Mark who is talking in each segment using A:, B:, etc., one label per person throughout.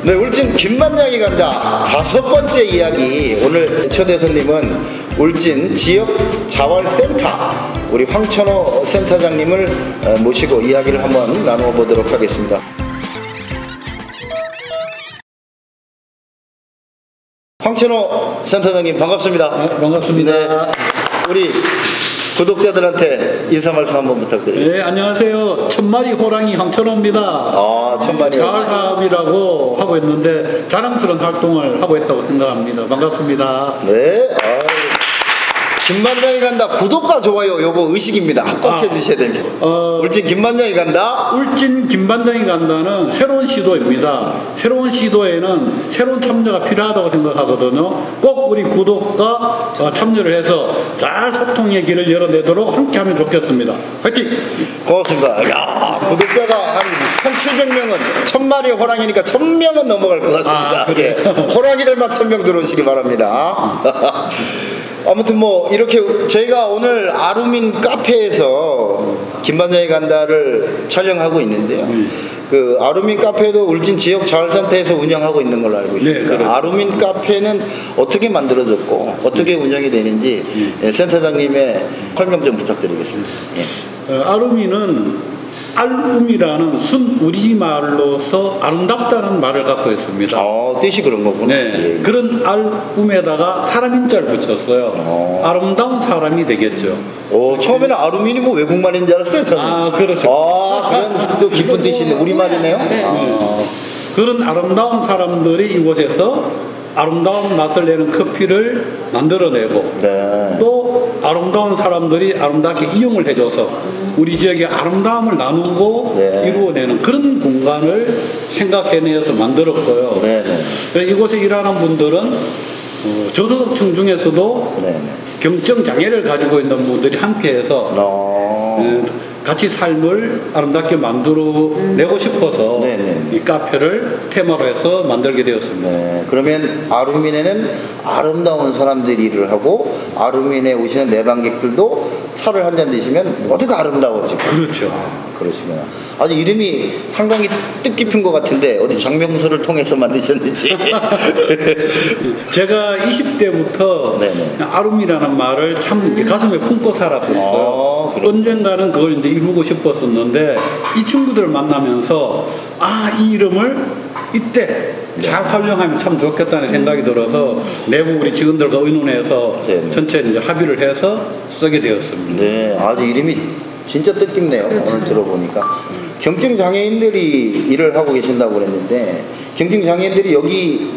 A: 네, 울진 김반장이 간다 5번째 이야기. 오늘 초대 손님은 울진 지역자활센터 우리 황천호 센터장님을 모시고 이야기를 한번 나누어 보도록 하겠습니다. 황천호 센터장님 반갑습니다.
B: 네, 반갑습니다.
A: 네, 우리 구독자들한테 인사 말씀 한번 부탁드리겠습니다.
B: 네, 안녕하세요. 천마리 호랑이 황천호입니다.
A: 아, 천마리
B: 자활사업이라고 하고 있는데 자랑스러운 활동을 하고 있다고 생각합니다. 반갑습니다.
A: 네. 김반장이 간다 구독과 좋아요 요거 의식입니다. 꼭 해주셔야 됩니다. 울진 김반장이 간다.
B: 울진 김반장이 간다는 새로운 시도입니다. 새로운 시도에는 새로운 참여가 필요하다고 생각하거든요. 꼭 우리 구독과 참여를 해서 잘 소통의 길을 열어내도록 함께하면 좋겠습니다. 화이팅!
A: 고맙습니다. 야, 구독자가 한 1,700명은 1000마리 호랑이니까 1000명은 넘어갈 것 같습니다. 예. 호랑이들만 1000명 들어오시기 바랍니다. 아무튼 뭐 이렇게 저희가 오늘 아루민 카페에서 김반장이 간다를 촬영하고 있는데요. 그 아루민 카페도 울진 지역 자활센터에서 운영하고 있는 걸로 알고 있습니다.
B: 네, 그렇죠.
A: 아루민 카페는 어떻게 만들어졌고 어떻게 운영이 되는지 센터장님의 설명 좀 부탁드리겠습니다. 예.
B: 아루민은 알움이라는 순 우리말로서 아름답다는 말을 갖고 있습니다.
A: 뜻이 그런 거구나.
B: 네, 그런 알움에다가 사람 인자를 붙였어요. 아름다운 사람이 되겠죠.
A: 처음에는 아루민이 뭐 외국말인 줄 알았어요, 저는.
B: 그렇죠.
A: 그런 또 깊은 뜻이 있는 우리말이네요.
B: 그런 아름다운 사람들이 이곳에서 아름다운 맛을 내는 커피를 만들어내고 또 아름다운 사람들이 아름답게 이용을 해줘서 우리 지역의 아름다움을 나누고 이루어내는 그런 공간을 생각해내서 만들었고요. 이곳에 일하는 분들은 저소득층 중에서도 경증 장애를 가지고 있는 분들이 함께해서 같이 삶을 아름답게 만들어내고 싶어서 이 카페를 테마로 해서 만들게 되었습니다.
A: 그러면 아루민에는 아름다운 사람들이 일을 하고 아루민에 오시는 내방객들도 차를 한 잔 드시면 모두가 아름다워지고.
B: 그렇죠.
A: 그러시구나. 아주 이름이 상당히 뜻깊은 것 같은데 어디 장명수를 통해서 만드셨는지.
B: 제가 20대부터 아름이라는 말을 참 가슴에 품고 살았었어요. 언젠가는 그걸 이제 이루고 싶었었는데 이 친구들을 만나면서 이 이름을 이때 잘 활용하면 참 좋겠다는 생각이 들어서 내부 우리 직원들과 의논해서 전체 이제 합의를 해서 쓰게 되었습니다.
A: 아주 이름이 진짜 뜻깊네요. 오늘 들어보니까 경증 장애인들이 일을 하고 계신다고 그랬는데 경증 장애인들이 여기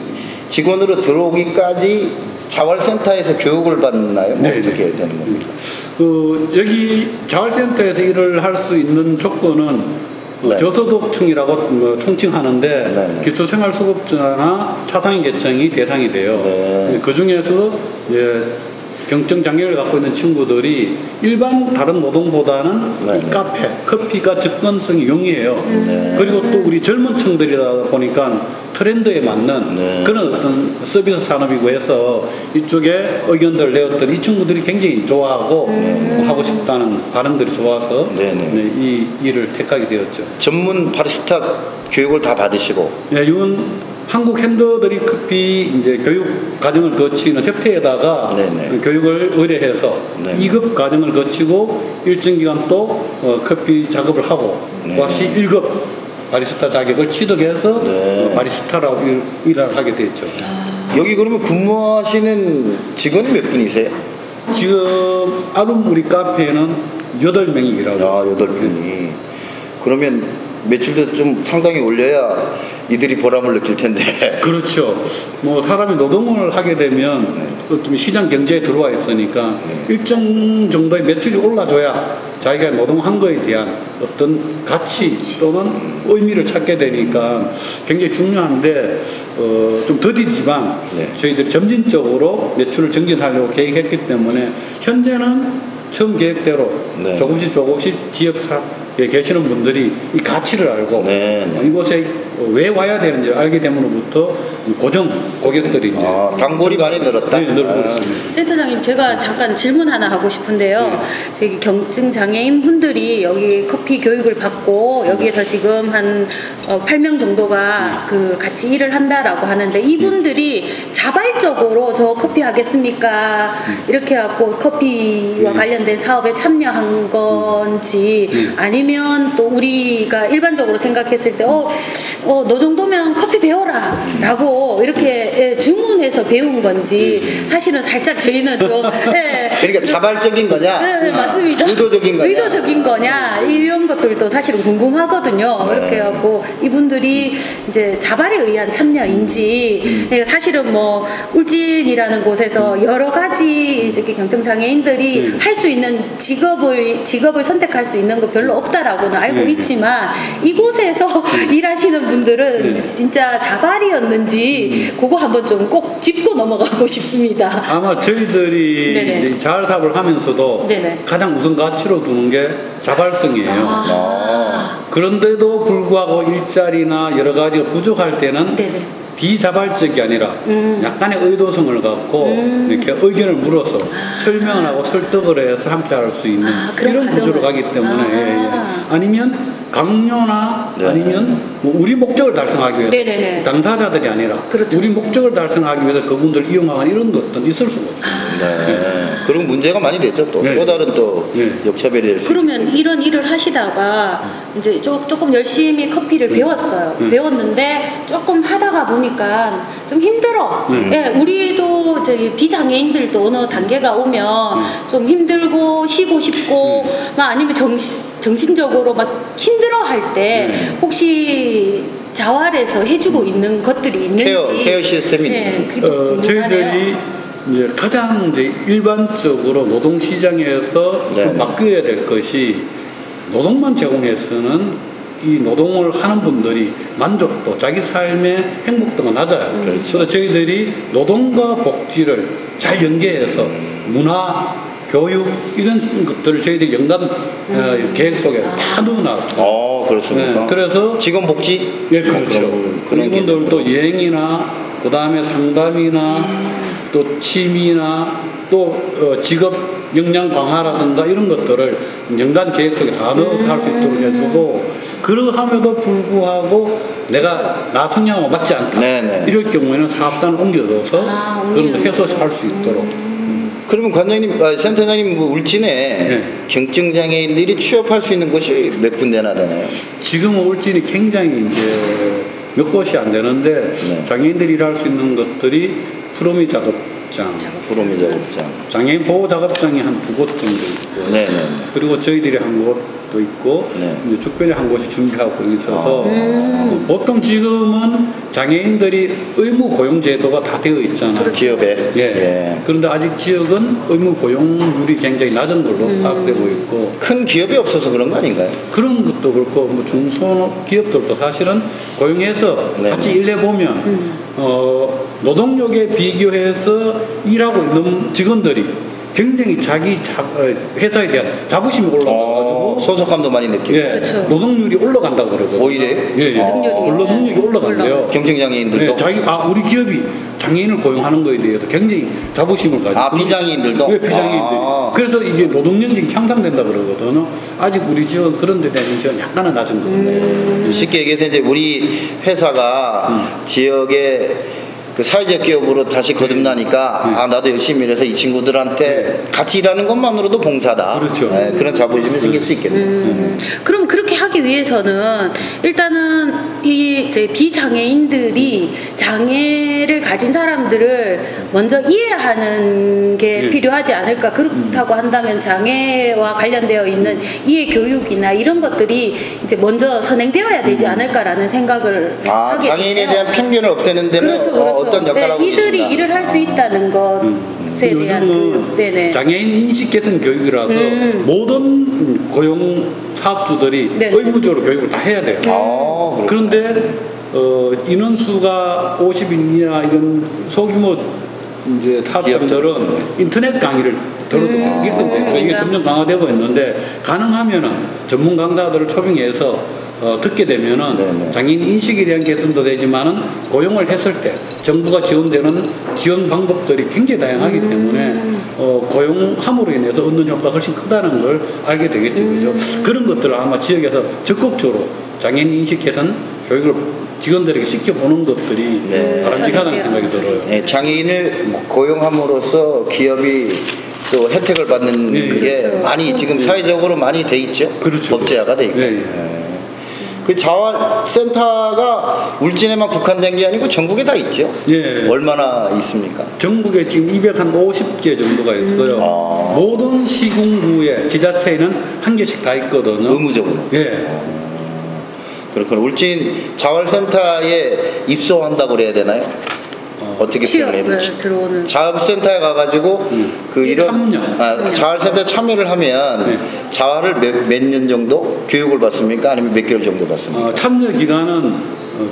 A: 직원으로 들어오기까지 자활센터에서 교육을 받나요? 어떻게 되는 겁니까?
B: 여기 자활센터에서 일을 할 수 있는 조건은 저소득층이라고 총칭하는데 기초생활수급자나 차상위 계층이 대상이 돼요. 그 중에서 경증 장애를 갖고 있는 친구들이 일반 다른 노동보다는 이 카페, 커피가 접근성이 용이해요. 그리고 또 우리 젊은 층들이다 보니까 트렌드에 맞는 그런 어떤 서비스 산업이고 해서 이쪽에 의견들을 내었더니 이 친구들이 굉장히 좋아하고 하고 싶다는 반응들이 좋아서 이 일을 택하게 되었죠.
A: 전문 바리스타 교육을 다 받으시고?
B: 이건 한국 핸드드립 커피 이제 교육 과정을 거치는 협회에다가 교육을 의뢰해서 2급 과정을 거치고 일정 기간 또 커피 작업을 하고 다시 1급 바리스타 자격을 취득해서 바리스타라고 일을 하게 됐죠.
A: 여기 그러면 근무하시는 직원이 몇 분이세요?
B: 지금 아름 우리 카페에는 8명이 일하고 있어요.
A: 8분이. 그러면 매출도 좀 상당히 올려야 이들이 보람을 느낄 텐데.
B: 그렇죠. 뭐 사람이 노동을 하게 되면 좀 시장 경제에 들어와 있으니까 일정 정도의 매출이 올라줘야 자기가 노동한 거에 대한 어떤 가치 또는 의미를 찾게 되니까 굉장히 중요한데 좀 더디지만 저희들이 점진적으로 매출을 증진하려고 계획했기 때문에 현재는 처음 계획대로 조금씩 지역 계시는 분들이 이 가치를 알고 이곳에 왜 와야 되는지 알게 되면부터 고정 고객들이 이제
A: 단골이 많이 늘었다.
B: 네, 늘고 있습니다.
C: 센터장님, 제가 잠깐 질문 하나 하고 싶은데요. 저기 경증 장애인 분들이 여기 커피 교육을 받고 여기에서 지금 한 8명 정도가 그 같이 일을 한다라고 하는데 이분들이 자발적으로 저 커피 하겠습니까? 이렇게 해갖고 커피와 관련된 사업에 참여한 건지 아니면 또 우리가 일반적으로 생각했을 때 너 정도면 커피 배워라 라고 이렇게 주문해서 배운 건지 사실은 살짝 저희는 좀
A: 그러니까 자발적인 거냐?
C: 네, 맞습니다.
A: 의도적인 거냐?
C: 의도적인 거냐? 이런 것들도 사실은 궁금하거든요. 이렇게 해갖고 이분들이 이제 자발에 의한 참여인지 그러니까 사실은 뭐 울진이라는 곳에서 여러 가지 이렇게 경증장애인들이 할 수 있는 직업을 선택할 수 있는 거 별로 없다라고는 알고 있지만 이곳에서 일하시는 분들은 진짜 자발이었는지 그거 한번 좀 꼭 짚고 넘어가고 싶습니다.
B: 아마 저희들이 이제 자활사업을 하면서도 가장 우선 가치로 두는 게 자발성이에요. 그런데도 불구하고 일자리나 여러 가지가 부족할 때는 비자발적이 아니라 약간의 의도성을 갖고 이렇게 의견을 물어서 설명을 하고 설득을 해서 함께 할 수 있는 이런 구조로 가기 때문에 아니면 강요나 아니면 뭐 우리 목적을 달성하기 위해서 당사자들이 아니라 우리 목적을 달성하기 위해서 그분들 이용하는 이런 것들은 있을 수가 없습니다.
A: 그런 문제가 많이 되죠. 또 다른 또 역차별이 될 수.
C: 그러면 이런 일을 하시다가 이제 조금 열심히 커피를 배웠어요. 배웠는데 조금 하다가 보니까 좀 힘들어. 우리도 저기 비장애인들도 어느 단계가 오면 좀 힘들고 쉬고 싶고 막 아니면 정신적으로 막 힘들어할 때 혹시 자활에서 해주고 있는 것들이 있는지
A: 케어 시스템이
B: 저희들이 이제 가장 이제 일반적으로 노동시장에서 좀 바뀌어야 될 것이 노동만 제공해서는 이 노동을 하는 분들이 만족도, 자기 삶의 행복도가 낮아요. 그래서 저희들이 노동과 복지를 잘 연계해서 문화, 교육 이런 것들을 저희들이 연간 계획 속에 다 넣어놨어요.
A: 그렇습니까?
B: 그래서
A: 직원 복지?
B: 그렇죠. 이분들도 여행이나 그 다음에 상담이나 또 취미나 또 직업 역량 강화라든가 이런 것들을 연간 계획 속에 다 넣어서 할 수 있도록 해주고 그러함에도 불구하고 나 성향하고 맞지 않다 이럴 경우에는 사업단을 옮겨둬서 그런 걸 해서 할 수 있도록.
A: 그러면 관장님, 센터장님 울진에 경증장애인들이 취업할 수 있는 곳이 몇 군데나 되나요?
B: 지금은 울진이 굉장히 이제 몇 곳이 안 되는데 장애인들이 일할 수 있는 것들이 프로미 작업장, 장애인 보호 작업장이 한 2곳 정도 있고, 그리고 저희들이 한 곳도 있고, 이제 주변에 한 곳이 준비하고 있어서 보통 지금은 장애인들이 의무 고용 제도가 다 되어 있잖아요.
A: 기업에.
B: 그런데 아직 지역은 의무 고용률이 굉장히 낮은 걸로 파악되고 있고.
A: 큰 기업이 없어서 그런 거 아닌가요?
B: 그런 것도 그렇고 뭐 중소기업들도 사실은 고용해서 같이 일해보면 노동력에 비교해서 일하고 있는 직원들이 굉장히 자기 회사에 대한 자부심이 올라가가지고
A: 소속감도 많이 느끼고
B: 노동률이 올라간다고 그러거든요.
A: 오히려?
B: 근로능력이 올라간대요.
A: 경증장애인들도?
B: 우리 기업이 장애인을 고용하는 거에 대해서 굉장히 자부심을 가지고.
A: 비장애인들도?
B: 비장애인들이. 그래서 이게 노동력이 향상된다 그러거든요. 아직 우리 지역은 그런 데 대한 인식은 약간은 낮은 거거든요.
A: 쉽게 얘기해서 이제 우리 회사가 지역에 그 사회적 기업으로 다시 거듭나니까 나도 열심히 일해서 이 친구들한테 같이 일하는 것만으로도 봉사다.
B: 그렇죠.
A: 그런 자부심이 생길 수 있겠네요.
C: 그럼 그렇게 하기 위해서는 일단은 이 비장애인들이 장애를 가진 사람들을 먼저 이해하는 게 필요하지 않을까. 그렇다고 한다면 장애와 관련되어 있는 이해 교육이나 이런 것들이 이제 먼저 선행되어야 되지 않을까라는 생각을 하게 돼요.
A: 장애인에 대한 편견을 없애는 데는 어떤 역할을 하고
C: 이들이
A: 계신가?
C: 일을 할 수 있다는 것에 대한
B: 요즘은 장애인 인식 개선 교육이라서 모든 고용 사업주들이 의무적으로 교육을 다 해야 돼요. 그런데 인원수가 50인 이하 이런 소규모 이제 사업장들은 인터넷 강의를 들어두게끔 돼서 이게 점점 강화되고 있는데 가능하면은 전문 강사들을 초빙해서 듣게 되면은 장애인 인식에 대한 개선도 되지만은 고용을 했을 때 정부가 지원되는 지원 방법들이 굉장히 다양하기 때문에 고용함으로 인해서 얻는 효과가 훨씬 크다는 걸 알게 되겠죠. 그죠? 그런 것들을 아마 지역에서 적극적으로 장애인 인식 개선 교육을 직원들에게 시켜보는 것들이 바람직하다는 생각이 들어요.
A: 네, 장애인을 고용함으로써 기업이 또 혜택을 받는 그게
C: 그렇죠.
A: 많이 지금 사회적으로 많이 돼 있죠.
B: 그렇죠.
A: 법제화가 돼 있고. 그 자활센터가 울진에만 국한된 게 아니고 전국에 다 있죠. 얼마나 있습니까?
B: 전국에 지금 250개 정도가 있어요. 모든 시군구에 지자체에는 한 개씩 다 있거든요.
A: 의무적으로. 그렇구나. 울진 자활센터에 입소한다고 그래야 되나요? 어떻게 표현해야 되지?
C: 들어오는
A: 자활센터에 가가지고 그 이런
B: 참여.
A: 자활센터에 참여를 하면 자활을 몇 년 정도 교육을 받습니까? 아니면 몇 개월 정도 받습니까?
B: 참여 기간은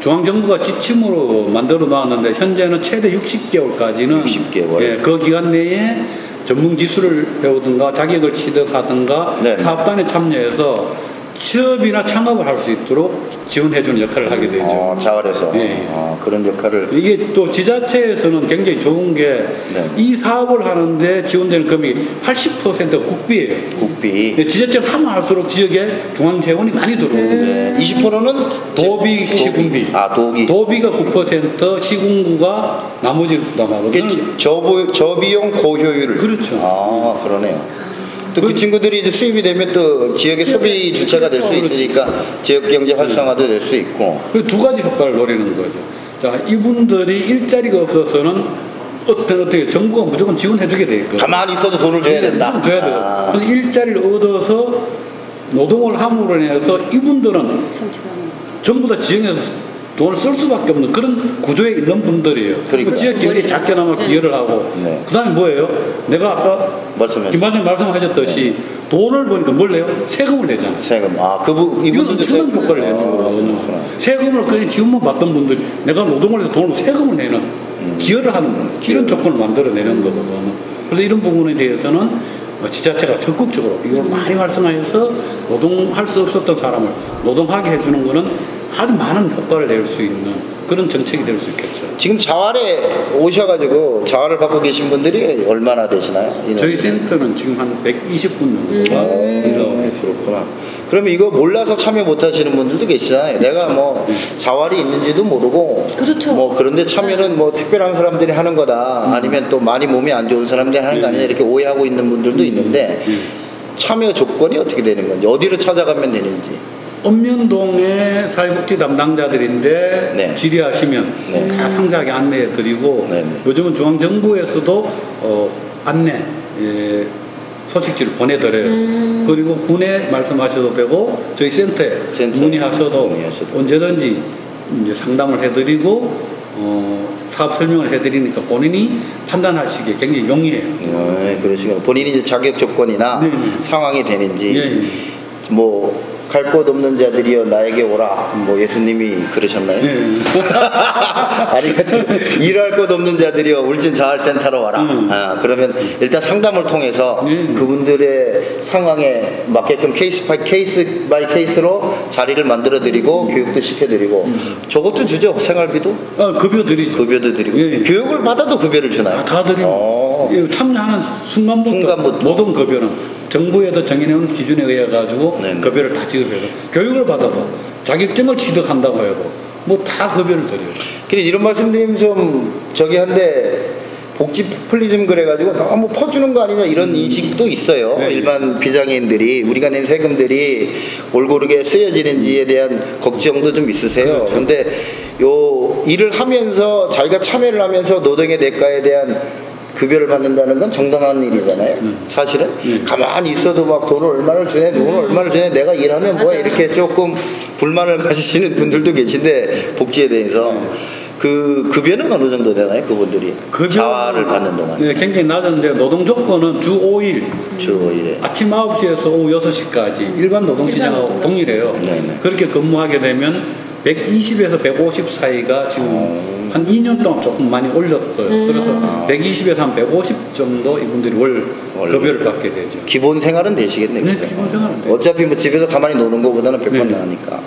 B: 중앙정부가 지침으로 만들어 놨는데 현재는 최대 60개월까지는
A: 60개월.
B: 그 기간 내에 전문 기술을 배우든가 자격을 취득하든가 사업단에 참여해서 취업이나 창업을 할 수 있도록 지원해주는 역할을 하게 되죠.
A: 자활에서 그런 역할을.
B: 이게 또 지자체에서는 굉장히 좋은 게 이 사업을 하는데 지원되는 금액이 80%가 국비예요.
A: 국비.
B: 지자체가 하면 할수록 지역에 중앙 재원이 많이 들어오는데
A: 20%는
B: 도비, 시군비. 도비가 9%, 시군구가 나머지를 부담하거든요.
A: 저비용 고효율.
B: 그렇죠.
A: 그러네요. 또 그 친구들이 이제 수입이 되면 또 지역의 소비 주체가 될 수 있으니까 지역 경제 활성화도 될 수 있고.
B: 그 두 가지 효과를 노리는 거죠. 자, 이분들이 일자리가 없어서는 어떻게 정부가 무조건 지원해주게 돼 있거든요.
A: 가만히 있어도 돈을 줘야 된다.
B: 줘야 돼요. 그래서 일자리를 얻어서 노동을 함으로 인해서 이분들은 전부 다 지역에서 돈을 쓸 수밖에 없는 그런 구조에 있는 분들이에요.
A: 그러니까.
B: 지역 경제에 작게나마 기여를 하고 그 다음에 뭐예요? 내가 아까 김 반장님 말씀하셨듯이 돈을 버니까 뭘 내요? 세금을 내잖아요.
A: 세금.
B: 이건 엄청난 효과를 내는 거거든요. 세금을 그냥 지원만 받던 분들이 내가 노동을 해서 돈을 세금을 내는 기여를 하는 이런 조건을 만들어내는 거거든요. 그래서 이런 부분에 대해서는 지자체가 적극적으로 이걸 많이 활성화해서 노동할 수 없었던 사람을 노동하게 해주는 거는 아주 많은 효과를 낼 수 있는 그런 정책이 될 수 있겠죠.
A: 지금 자활에 오셔가지고 자활을 받고 계신 분들이 얼마나 되시나요?
B: 저희 센터는 지금 한 120분 정도가 일하고 계시구나.
A: 그러면 이거 몰라서 참여 못 하시는 분들도 계시잖아요. 내가 뭐 자활이 있는지도 모르고 뭐 그런데 참여는 뭐 특별한 사람들이 하는 거다 아니면 또 많이 몸이 안 좋은 사람들이 하는 거 아니냐 이렇게 오해하고 있는 분들도 있는데 참여 조건이 어떻게 되는 건지 어디로 찾아가면 되는지.
B: 읍면동의 사회복지 담당자들인데 질의하시면 다 상세하게 안내해드리고 요즘은 중앙정부에서도 안내 소식지를 보내드려요. 그리고 군에 말씀하셔도 되고 저희 센터에 문의하셔도 언제든지 이제 상담을 해드리고 사업 설명을 해드리니까 본인이 판단하시기에 굉장히 용이해요.
A: 그러시군요. 본인이 이제 자격 조건이나 상황이 되는지 뭐 갈 곳 없는 자들이여 나에게 오라 뭐 예수님이 그러셨나요? 아니 일할 곳 없는 자들이여 울진 자활센터로 와라. 그러면 일단 상담을 통해서 그분들의 상황에 맞게끔 케이스 바이 케이스로 자리를 만들어 드리고 교육도 시켜드리고 저것도 주죠. 생활비도?
B: 급여 드리죠.
A: 급여도 드리고 교육을 받아도 급여를 주나요?
B: 다 드리고 참여하는 순간부터 모든 급여는 정부에서 정해놓은 기준에 의해 가지고 급여를 다 지급해서 교육을 받아도 자격증을 취득한다고 해도 뭐 다 급여를 드려요.
A: 그래 이런 말씀드리면 좀 저기 한데 복지 포퓰리즘 그래가지고 너무 퍼주는 거 아니냐 이런 인식도 있어요. 일반 비장애인들이 우리가 낸 세금들이 올고르게 쓰여지는지에 대한 걱정도 좀 있으세요. 그런데 요 일을 하면서 자기가 참여를 하면서 노동의 대가에 대한 급여를 받는다는 건 정당한 일이잖아요. 사실은 가만히 있어도 막 돈을 얼마를 주네 내가 일하면 뭐야 이렇게 조금 불만을 가지시는 분들도 계신데 복지에 대해서 그 급여는 어느 정도 되나요? 그분들이 자활을 받는 동안
B: 굉장히 낮은데 노동 조건은 주 5일 아침 9시에서 오후 6시까지 일반 노동시장하고 동일해요. 그렇게 근무하게 되면 120에서 150 사이가 지금 한 2년 동안 조금 많이 올렸어요. 그래서 120에서 한 150 정도 이분들이 월 급여를 받게 되죠.
A: 기본 생활은 되시겠네요.
B: 네, 기본 생활은 돼요.
A: 어차피 뭐 집에서 가만히 노는 것보다는 100번
B: 네.
A: 나으니까.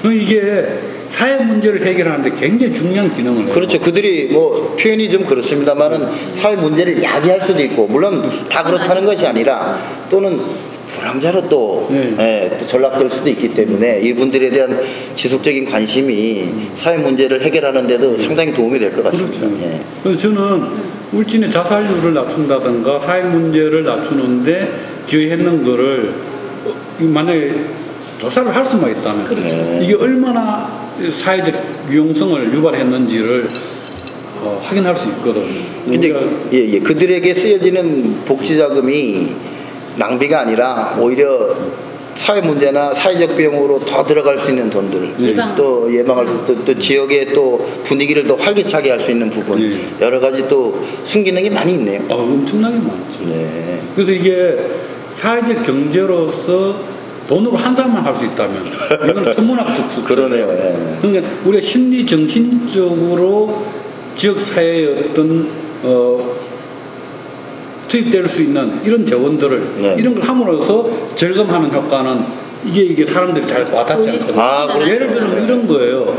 B: 이게 사회 문제를 해결하는데 굉장히 중요한 기능을 해요.
A: 그렇죠. 그들이 뭐 표현이 좀 그렇습니다만은 사회 문제를 야기할 수도 있고, 물론 다 그렇다는 것이 아니라 또는 불황자로 또, 또 전락될 수도 있기 때문에 이분들에 대한 지속적인 관심이 사회 문제를 해결하는 데도 상당히 도움이 될 것 같습니다.
B: 그렇죠.
A: 예.
B: 그래서 저는 울진의 자살률을 낮춘다든가 사회 문제를 낮추는데 기여했는 거를 만약에 조사를 할 수만 있다면
C: 그렇죠.
B: 이게 얼마나 사회적 유용성을 유발했는지를 확인할 수 있거든요.
A: 근데 그들에게 쓰여지는 복지자금이 낭비가 아니라 오히려 사회 문제나 사회적 비용으로 더 들어갈 수 있는 돈들을 또 예방할 수, 또 지역의 또 분위기를 더 활기차게 할 수 있는 부분, 여러 가지 또 순기능이 많이 있네요.
B: 엄청나게 많죠. 그래서 이게 사회적 경제로서 돈으로 환산만 할 수 있다면 이건 천문학적 숫자.
A: 그러네요.
B: 그러니까 우리가 심리 정신적으로 지역 사회의 어떤 투입될 수 있는 이런 재원들을 이런 걸 함으로써 절감하는 효과는 이게 사람들이 잘 와닿지 않거든요. 예를 들면 이런 거예요.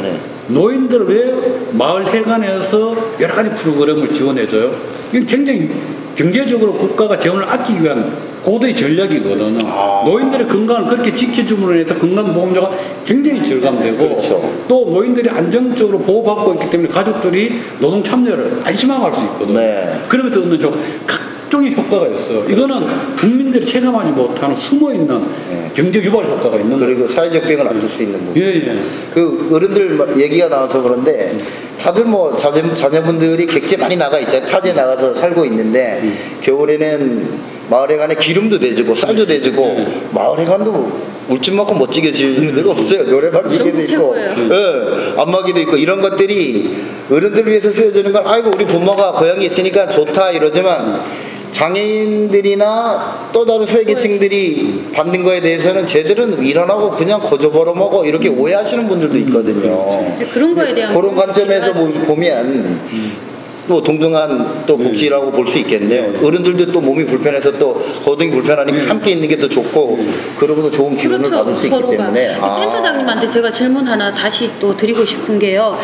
B: 노인들 왜 마을 회관에서 여러 가지 프로그램을 지원해줘요? 이게 굉장히 경제적으로 국가가 재원을 아끼기 위한 고도의 전략이거든요. 노인들의 건강을 그렇게 지켜줌으로 해서 건강보험료가 굉장히 절감되고 또 노인들이 안정적으로 보호받고 있기 때문에 가족들이 노동 참여를 안심하고 할 수 있거든요. 그러면서 얻는 각종의 효과가 있어요. 이거는 국민들이 체감하지 못하는 숨어있는 경제 유발 효과가 있는 거예요.
A: 그리고 사회적 비용을 안줄 수 있는 부분. 그 어른들 얘기가 나와서 그런데 다들 뭐 자녀분들이 객지에 많이 나가 있잖아요. 타지에 나가서 살고 있는데 겨울에는 마을회관에 기름도 대주고 쌀도 대주고 마을회관도 울진만큼 멋지게 지어지는 데가 없어요. 노래방 기계도 있고 안마기도 있고 이런 것들이 어른들을 위해서 쓰여지는 건 아이고 우리 부모가 고향에 있으니까 좋다 이러지만 장애인들이나 또 다른 소외계층들이 받는 거에 대해서는 제대로 일 안 하고 그냥 거저 벌어먹어 이렇게 오해하시는 분들도 있거든요.
C: 그런 거에 대한
A: 그런 관점에서 보면 또 동등한 또 복지라고 볼 수 있겠네요. 어른들도 또 몸이 불편해서 또 거동이 불편하니까 함께 있는 게 더 좋고 그러고도 좋은 기운을 받을 수 있기 때문에.
C: 센터장님한테 제가 질문 하나 다시 또 드리고 싶은 게요.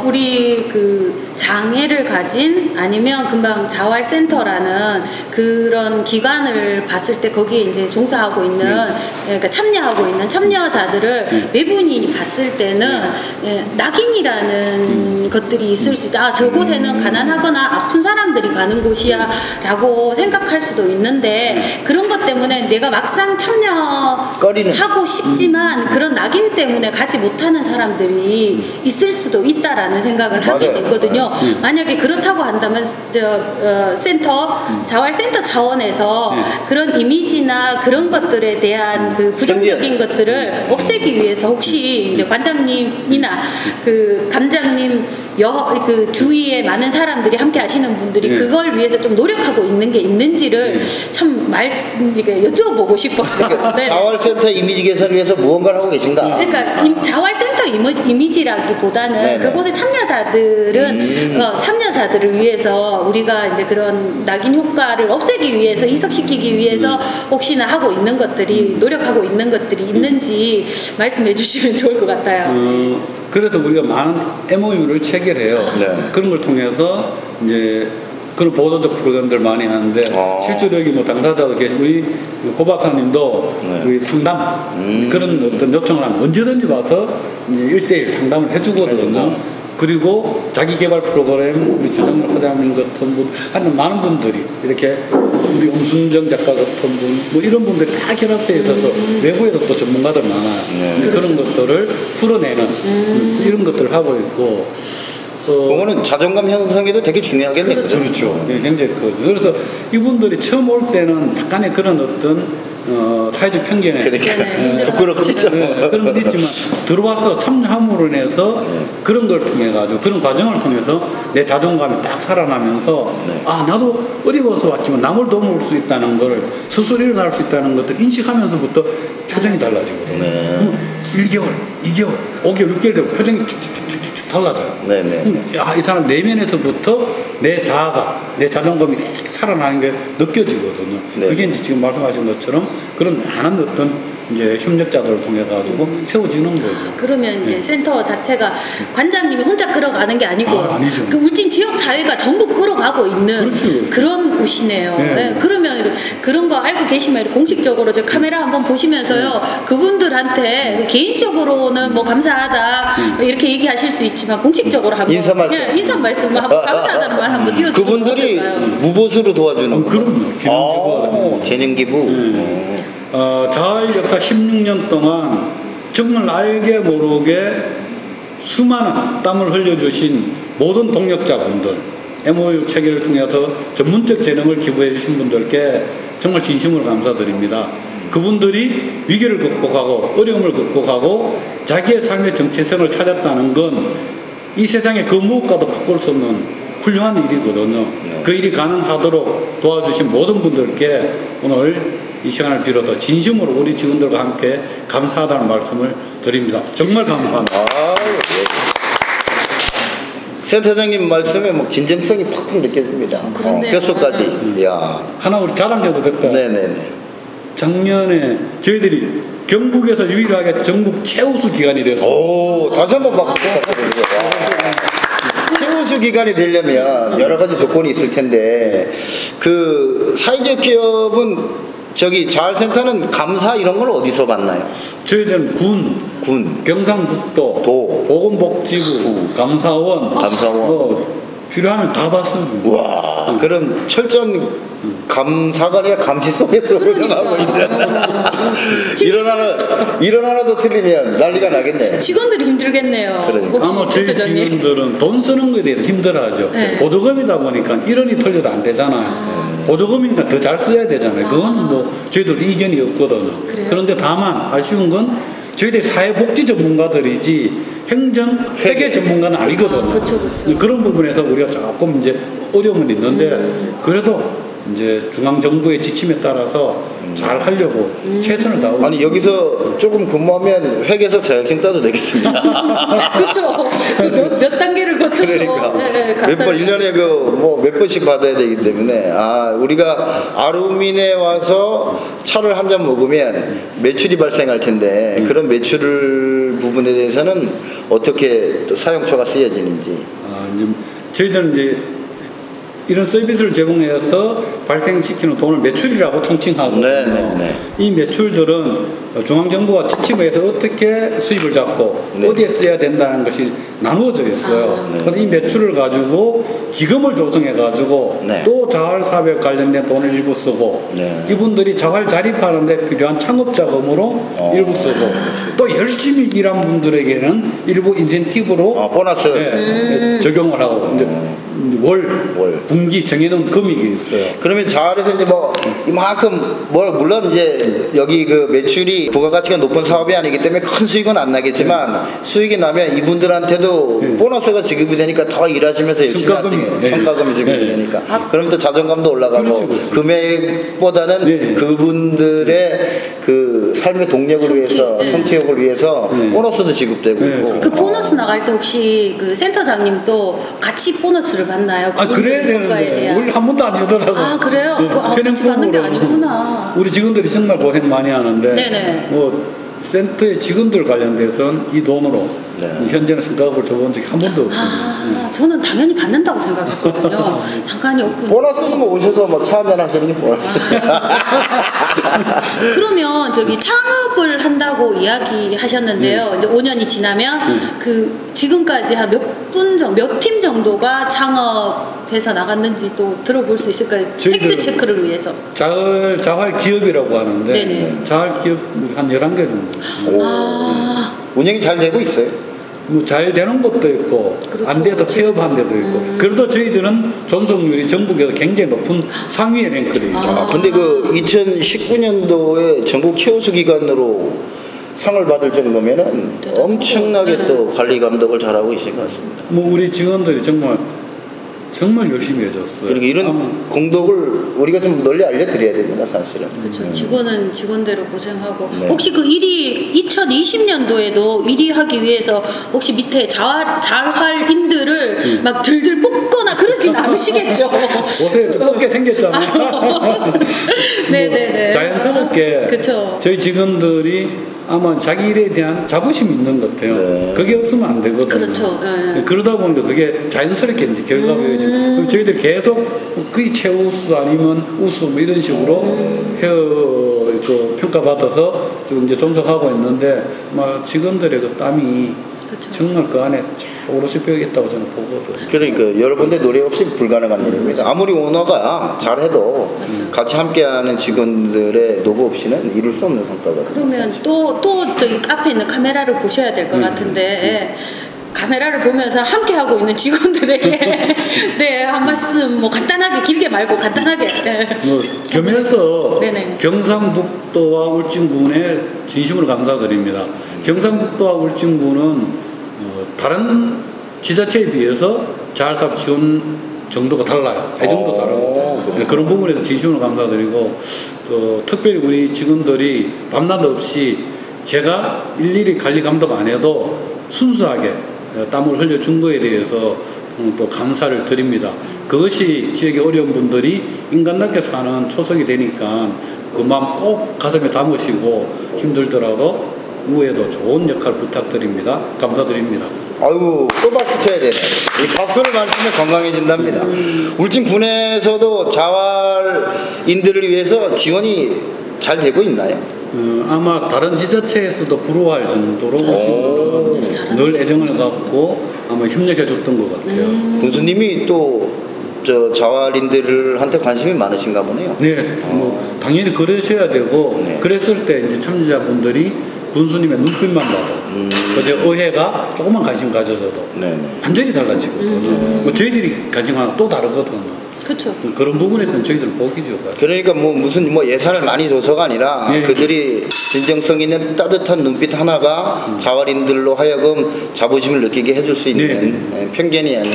C: 우리 그 장애를 가진 아니면 금방 자활센터라는 그런 기관을 봤을 때 거기에 이제 종사하고 있는 그러니까 참여하고 있는 참여자들을 외부인이 봤을 때는 낙인이라는 것들이 있을 수 있다. 저곳에는 가난하거나 아픈 사람들이 가는 곳이야 라고 생각할 수도 있는데 그런 것 때문에 내가 막상 참여하고 싶지만 그런 낙인 때문에 가지 못하는 사람들이 있을 수도 있다라는 생각을 하게 되거든요. 만약에 그렇다고 한다면 자활센터 차원에서 그런 이미지나 그런 것들에 대한 그 부정적인 것들을 없애기 위해서 혹시 이제 관장님이나 그 감장님 그 주위에 많은 사람들이 함께 하시는 분들이 그걸 위해서 좀 노력하고 있는 게 있는지를 참 여쭤보고 싶었어요.
A: 그러니까 자활센터 이미지 개선을 위해서 무언가를 하고 계신가?
C: 그러니까 자활센터 이미지라기보다는 그곳의 참여자들을 위해서 우리가 이제 그런 낙인 효과를 없애기 위해서 이석시키기 위해서 혹시나 하고 있는 것들이 노력하고 있는 것들이 있는지 말씀해 주시면 좋을 것 같아요.
B: 그래서 우리가 많은 MOU를 체결해요. 그런 걸 통해서 이제 그런 보도적 프로그램들 많이 하는데 실제로 여기 뭐 당사자도 계시고 우리 고 박사님도 우리 상담 그런 어떤 요청을 하면 언제든지 와서 1대1 상담을 해주거든요. 그리고 자기개발 프로그램 우리 주정렬 사장님 같은 분 하는 많은 분들이 이렇게 우리 엄순정 작가 같은 분 뭐 이런 분들이 다 결합되어 있어서 외부에도 또 전문가들 많아요. 그런 것들을 풀어내는 이런 것들을 하고 있고
A: 그거는 자존감 형성에도 되게 중요하겠네요.
B: 그렇죠. 네, 굉장히 크죠. 그래서 이분들이 처음 올 때는 약간의 그런 어떤 사회적 편견에
A: 부끄럽지
B: 그런 건 있지만 들어와서 참여함으로 인해서 그런 걸 통해 가지고 그런 과정을 통해서 내 자존감이 딱 살아나면서 아 나도 어려워서 왔지만 남을 도울 수 있다는 걸 스스로 일어날 수 있다는 것들 인식하면서부터 표정이 달라지거든요. 1개월, 2개월, 5개월, 6개월 되고 표정이 쭉쭉쭉쭉 달라져요.
A: 네네.
B: 야, 이 사람 내면에서부터 내 자아가, 내 자존감이 살아나는 게 느껴지거든요.
A: 네.
B: 그게 이제 지금 말씀하신 것처럼 그런 많은 어떤 이제 협력자들을 통해 가지고 세워지는 거죠.
C: 그러면 이제 센터 자체가 관장님이 혼자 끌어가는 게 아니고
B: 아니죠.
C: 그 울진 지역 사회가 전부 끌어가고 있는
B: 그렇죠.
C: 그런 곳이네요.
B: 네.
C: 네. 그러면 그런 거 알고 계시면 공식적으로 저 카메라 한번 보시면서요 그분들한테 개인적으로는 뭐 감사하다 이렇게 얘기하실 수 있지만 공식적으로 한번
A: 인사 말씀.
C: 예, 인사 말씀 한번 감사하다는 말 한번 띄워주세요.
A: 그분들이 무보수로 도와주는
B: 그럼요.
A: 재능 기부.
B: 자활 역사 16년 동안 정말 알게 모르게 수많은 땀을 흘려주신 모든 동력자분들, MOU 체계를 통해서 전문적 재능을 기부해 주신 분들께 정말 진심으로 감사드립니다. 그분들이 위기를 극복하고 어려움을 극복하고 자기의 삶의 정체성을 찾았다는 건 이 세상에 그 무엇과도 바꿀 수 없는 훌륭한 일이거든요. 그 일이 가능하도록 도와주신 모든 분들께 오늘 이 시간을 빌어서 진심으로 우리 직원들과 함께 감사하다는 말씀을 드립니다. 정말 감사합니다.
A: 센터장님 말씀에 뭐 진정성이 팍팍 느껴집니다. 뼛속까지. 이야.
B: 하나 우리 자랑해도 될까요?
A: 네네네.
B: 작년에 저희들이 경북에서 유일하게 전국 최우수 기관이 되었습니다.
A: 오, 다시 한번 박수 부탁드립니다. 최우수 기관이 되려면 여러 가지 조건이 있을 텐데 그 사회적 기업은 저기 자활센터는 감사 이런 걸 어디서 받나요?
B: 저희들은 군, 경상북도, 보건복지부, 감사원, 필요하면 다 받습니다.
A: 와, 그럼 철저한 감사가 아니라 감시 속에서 운영하고 있는. 이런 하나도 틀리면 난리가 나겠네.
C: 직원들이 힘들겠네요.
A: 그러니까.
B: 아마 저희 직원들은 돈 쓰는 거에 대해서 힘들어하죠.
C: 네.
B: 보조금이다 보니까 1원이 털려도 안 되잖아요. 보조금이니까 더 잘 써야 되잖아요. 그건 뭐 저희들 이견이 없거든요.
C: 그래요?
B: 그런데 다만 아쉬운 건 저희들이 사회복지 전문가들이지 행정, 회계 전문가는 아니거든요.
C: 그쵸.
B: 그런 부분에서 우리가 조금 이제 어려움은 있는데 그래도 이제 중앙정부의 지침에 따라서 잘 하려고 최선을 다하고.
A: 아니 여기서 조금 근무하면 회계에서 자격증 따도 되겠습니다.
C: 그렇죠. 몇 단계를 거쳐서
A: 그러니까
C: 네,
A: 몇 번 1년에 몇 번씩 받아야 되기 때문에 우리가 아루민에 와서 차를 한 잔 먹으면 매출이 발생할 텐데 그런 매출 부분에 대해서는 어떻게 또 사용처가 쓰여지는지.
B: 이제 저희들은 이제 이런 서비스를 제공해서 발생시키는 돈을 매출이라고 총칭하거든요.
A: 네.
B: 이 매출들은 중앙정부가 지침에서 어떻게 수입을 잡고 어디에 써야 된다는 것이 나누어져 있어요. 그런데 이 매출을 가지고 기금을 조성해 가지고 또 자활사업에 관련된 돈을 일부 쓰고 이분들이 자활 자립하는 데 필요한 창업 자금으로 일부 쓰고 또 열심히 일한 분들에게는 일부 인센티브로
A: 보너스
B: 적용을 하고 이제 월, 분기 정해놓은 금액이 있어요.
A: 그러면 자활에서 이제 이만큼 물론 이제 여기 그 매출이 부가가치가 높은 사업이 아니기 때문에 큰 수익은 안 나겠지만 수익이 나면 이분들한테도 보너스가 지급이 되니까 더 일하시면서 열심히 하시고 성과금이 지급이 되니까 그럼 또 자존감도 올라가고 금액보다는 그분들의 그 삶의 동력을 위해서 성취욕을 위해서 보너스도 지급되고 있고.
C: 그 보너스 나갈 때 혹시 그 센터장님도 같이 보너스를 받나요?
B: 그래야 되는데 우리 한 번도 안 주더라고요.
C: 그래요? 같이 받는 게 아니구나.
B: 우리 직원들이 정말 고생 많이 하는데 센터의 직원들 관련돼서는 이 돈으로 현재는 성과급을 줘본 적이 한 번도 없습니다.
C: 저는 당연히 받는다고 생각했거든요. 상관이 없군요.
A: 보너스는 오셔서 차 한잔 하시는 게 보너스.
C: 그러면 저기 창업을 한다고 이야기하셨는데요. 이제 5년이 지나면 그 지금까지 한 몇 팀 정도가 창업해서 나갔는지 또 들어볼 수 있을까요? 팩트 체크를 위해서.
B: 자활 기업이라고 하는데 자활 기업 한 11개 정도.
A: 운영이 잘 되고 있어요?
B: 잘 되는 것도 있고 안 돼도 폐업한 데도 있고 그래도 저희들은 존속률이 전국에서 굉장히 높은 상위에 랭크되어 있죠.
A: 근데 그 2019년도에 전국 최우수 기관으로 상을 받을 정도면은 엄청나게 또 관리 감독을 잘하고 계신 것 같습니다.
B: 우리 직원들이 정말 정말 열심히 해줬어요.
A: 그러니까 이런 공덕을 우리가 좀 널리 알려드려야 됩니다, 사실은.
C: 그렇죠. 직원은 직원대로 고생하고. 네. 혹시 그 1위 2020년도에도 1위 하기 위해서 혹시 밑에 자활인들을 막 들들 뽑거나 그러진 않으시겠죠?
B: 옷에 뽑게 생겼잖아요.
C: 네네네.
B: 자연스럽게
C: 그쵸.
B: 저희 직원들이 아마 자기 일에 대한 자부심이 있는 것 같아요. 네. 그게 없으면 안 되거든요.
C: 그렇죠. 네.
B: 그러다 보니까 그게 자연스럽게 이제 결과가 이어지고 저희들이 계속 거의 최우수 아니면 우수 뭐 이런 식으로 그 평가받아서 좀 이제 존속하고 있는데 막 직원들의 그 땀이 그렇죠. 정말 그 안에 오롯이 배우겠다고 저는 보거든요.
A: 그러니까 여러분들 노력 없이 불가능한 일입니다. 아무리 오너가 잘해도 맞죠. 같이 함께하는 직원들의 노고 없이는 이룰 수 없는 성과거든요.
C: 그러면 또 저기 앞에 있는 카메라를 보셔야 될 것 같은데 카메라를 보면서 함께하고 있는 직원들에게 네, 한 말씀 뭐 간단하게 길게 말고 간단하게
B: 뭐 겸해서
C: 네네.
B: 경상북도와 울진군에 진심으로 감사드립니다. 경상북도와 울진군은 다른 지자체에 비해서 자활사업 지원 정도가 달라요. 애정도 다르고 그런 부분에서 진심으로 감사드리고 특별히 우리 직원들이 밤낮 없이 제가 일일이 관리 감독 안 해도 순수하게 땀을 흘려준 거에 대해서 또 감사를 드립니다. 그것이 지역의 어려운 분들이 인간답게 사는 초석이 되니까 그 마음 꼭 가슴에 담으시고 힘들더라도 후에도 좋은 역할 부탁드립니다. 감사드립니다.
A: 아이고 또 박수 쳐야 되네. 이 박수를 많이 치면 건강해진답니다. 울진군에서도 자활인들을 위해서 지원이 잘 되고 있나요?
B: 아마 다른 지자체에서도 부러워할 정도로 울진군은 늘 애정을 갖고 아마 협력해줬던 것 같아요.
A: 군수님이 또 저 자활인들한테 관심이 많으신가 보네요.
B: 네, 뭐 당연히 그러셔야 되고 네. 그랬을 때 이제 참여자분들이 군수님의 눈빛만 봐도 어제 의회가 조금만 관심 가져줘도 완전히 달라지거든요. 뭐 저희들이 관심하고 또 다르거든요.
C: 그렇죠.
B: 그런 부분에서는 저희들 보기 좋아요.
A: 그러니까 뭐 무슨 뭐 예산을 많이 줘서가 아니라 네. 그들이 진정성 있는 따뜻한 눈빛 하나가 자활인들로 하여금 자부심을 느끼게 해줄 수 있는 네. 편견이 아닌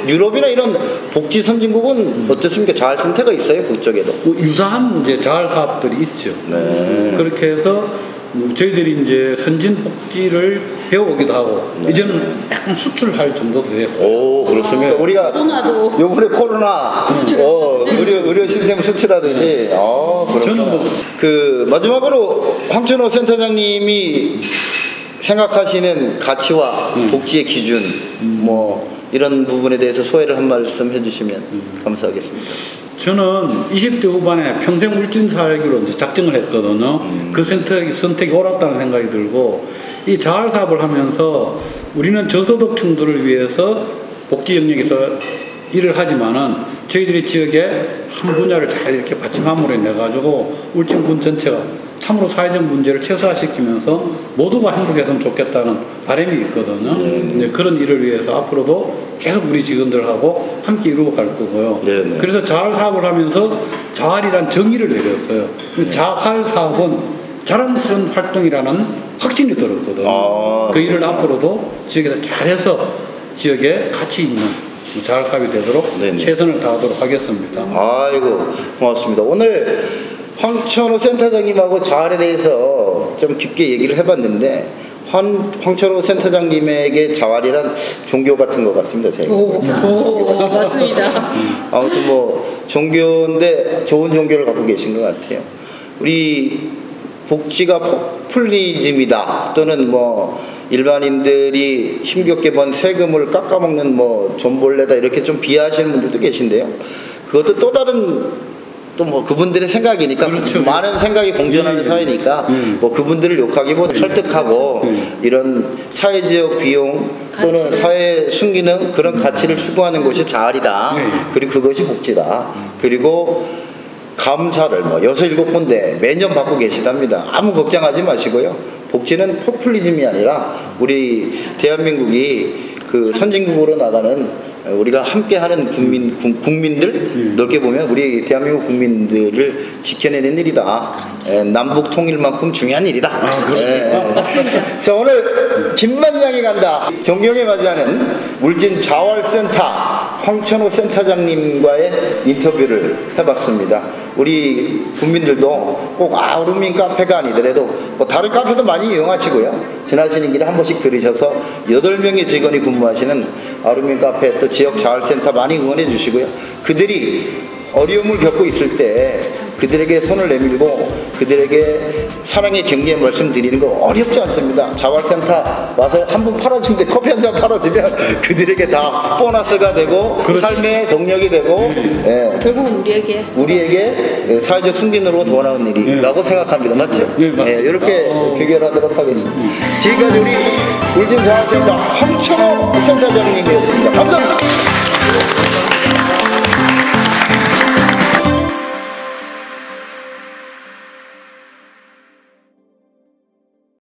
A: 유럽이나 이런 복지 선진국은 어떻습니까? 자활센터가 있어요, 그쪽에도.
B: 뭐 유사한 이제 자활 사업들이 있죠. 네. 그렇게 해서 저희들이 이제 선진 복지를 배워오기도 하고 이제는 약간 수출할 정도도 됐어요.
A: 오, 그렇습니까? 우리가 요번에 코로나 의료 시스템 수출하듯이.
B: 저는 뭐
A: 그 마지막으로 황천호 센터장님이 생각하시는 가치와 복지의 기준 뭐 이런 부분에 대해서 소회를 한 말씀 해주시면 감사하겠습니다.
B: 저는 20대 후반에 평생 울진 살기로 이제 작정을 했거든요. 그 선택이 옳았다는 생각이 들고 이 자활 사업을 하면서 우리는 저소득층들을 위해서 복지 영역에서 일을 하지만은 저희들이 지역에 한 분야를 잘 이렇게 받침함으로 인해 가지고 울진군 전체가 참으로 사회적 문제를 최소화시키면서 모두가 행복했으면 좋겠다는 바람이 있거든요. 이제 그런 일을 위해서 앞으로도 계속 우리 직원들하고 함께 이루어 갈 거고요. 그래서 자활 사업을 하면서 자활이란 정의를 내렸어요. 자활 사업은 자랑스러운 활동이라는 확신이 들었거든요. 그 일을 앞으로도 지역에서 잘해서 지역에 가치 있는 자활 사업이 되도록 최선을 다하도록 하겠습니다.
A: 아이고 고맙습니다. 오늘 황천호 센터장님하고 자활에 대해서 좀 깊게 얘기를 해봤는데 황천호 센터장님에게 자활이란 종교 같은 것 같습니다. 제가.
C: 맞습니다.
A: 아무튼 뭐 종교인데 좋은 종교를 갖고 계신 것 같아요. 우리 복지가 포퓰리즘이다 또는 뭐 일반인들이 힘겹게 번 세금을 깎아먹는 뭐 존벌레다 이렇게 좀 비하하시는 분들도 계신데요. 그것도 또 다른 또 뭐 그분들의 생각이니까 그렇죠. 많은 생각이 공존하는 사회니까 뭐 그분들을 욕하기보다 설득하고 이런 사회적 비용 또는 사회 순기능 그런 가치를 추구하는 것이 자활이다. 그리고 그것이 복지다. 그리고 감사를 뭐 6, 7군데 매년 받고 계시답니다. 아무 걱정하지 마시고요. 복지는 포퓰리즘이 아니라 우리 대한민국이 그 선진국으로 나가는 우리가 함께하는 국민들 넓게 보면 우리 대한민국 국민들을 지켜내는 일이다. 남북 통일만큼 중요한 일이다.
C: 맞습니다.
A: 자, 오늘 김만장이 간다. 존경에 맞이하는 울진 자활센터 황천호 센터장님과의 인터뷰를 해봤습니다. 우리 국민들도 꼭 아루민 카페가 아니더라도 뭐 다른 카페도 많이 이용하시고요. 지나시는 길에 한 번씩 들으셔서 8명의 직원이 근무하시는 아루민 카페 또 지역 자활센터 많이 응원해 주시고요. 그들이 어려움을 겪고 있을 때 그들에게 손을 내밀고 그들에게 사랑의 경례 말씀드리는 거 어렵지 않습니다. 자활센터 와서 한 번 팔아주면 커피 한 잔 팔아주면 그들에게 다 보너스가 되고
B: 그렇지.
A: 삶의 동력이 되고
C: 결국은 우리에게
A: 사회적 승진으로 돌아온 일이라고 생각합니다. 맞죠?
B: 예, 맞습니다.
A: 이렇게 귀결하도록 하겠습니다. 지금까지 우리 울진 자활센터 황천호 센터장님이었습니다. 감사합니다.